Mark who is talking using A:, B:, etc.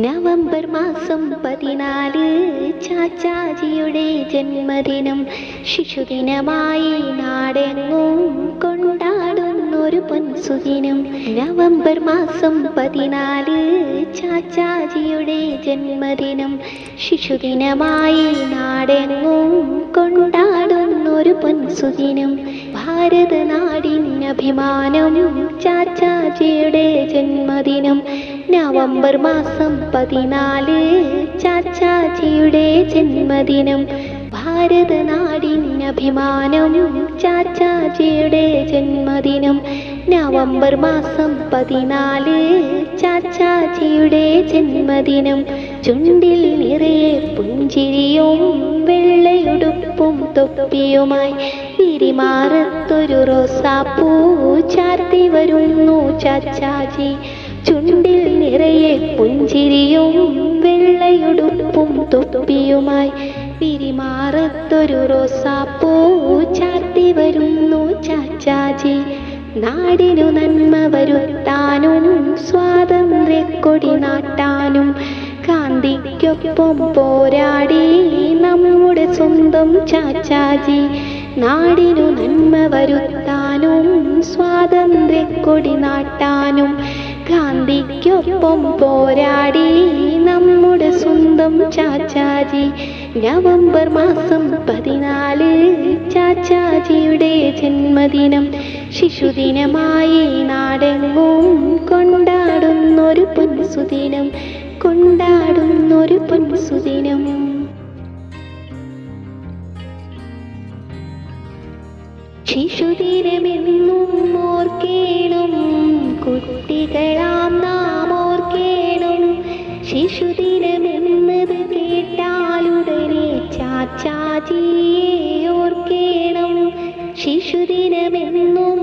A: November മാസം 14 ചാച്ചാജിയുടെ ജന്മദിനം. ശിശുദിനമായി നാടെങ്ങും കൊണ്ടാടുന്നൊരു പൊൻസുദിനം. നവംബർ മാസം 14 ചാച്ചാജിയുടെ ജന്മദിനം. ശിശുദിനമായി നാടെങ്ങും കൊണ്ടാടുന്നൊരു പൊൻസുദിനം. ഭാരതനാടിനഭിമാനം ചാച്ചാജിയുടെ ജന്മദിനം. നവംബർ മാസം 14 ചാച്ചാജിയുടെ ജന്മദിനം. ഭാരതനാടിനഭിമാനം ചാച്ചാജിയുടെ ജന്മദിനം. നവംബർ മാസം 14 ചാച്ചാജിയുടെ ജന്മദിനം. ചുണ്ടിൽ നിറയെ പുഞ്ചിരിയും വെള്ളയുടുപ്പും തൊപ്പിയുമായി പിരിമാറത്തൊരു റോസാപ്പൂ ചാർത്തി വരുന്നു ചാച്ചാജി. ചുണ്ടിൽ നിറയെ പുഞ്ചിരിയും വെള്ളയുടുപ്പും തൊപ്പിയുമായി പിരിമാറത്തൊരു റോസാപ്പൂ ചാർത്തി വരുന്നു ചാച്ചാജി. നാടിനു നന്മ വരുത്താനും സ്വാതന്ത്ര്യക്കൊടി നാട്ടാനും ഗാന്ധിക്കൊപ്പം പോരാടി നമ്മുടെ സ്വന്തം ചാച്ചാജി. നാടിനു നന്മ വരുത്താനും സ്വാതന്ത്ര്യക്കൊടി നാട്ടാനും ഗാന്ധിക്കൊപ്പം പോരാടി നമ്മുടെ സ്വന്തം ചാച്ചാജി. നവംബർ മാസം 14 ചാച്ചാജിയുടെ ജന്മദിനം. ശിശുദിനമായി നാടെങ്ങും കൊണ്ടാടുന്നൊരു പൊൻസുദിനം. കൊണ്ടാടുന്നൊരു പൊൻസുദിനം. ശിശുദിനമെന്നും ഓർക്കേണം, കുട്ടികളാം നാം ഓർക്കേണം. ശിശുദിനമെന്നത് കേട്ടാലുടനെ ചാച്ചാജിയെ ഓർക്കേണം. ശിശുദിനമെന്നും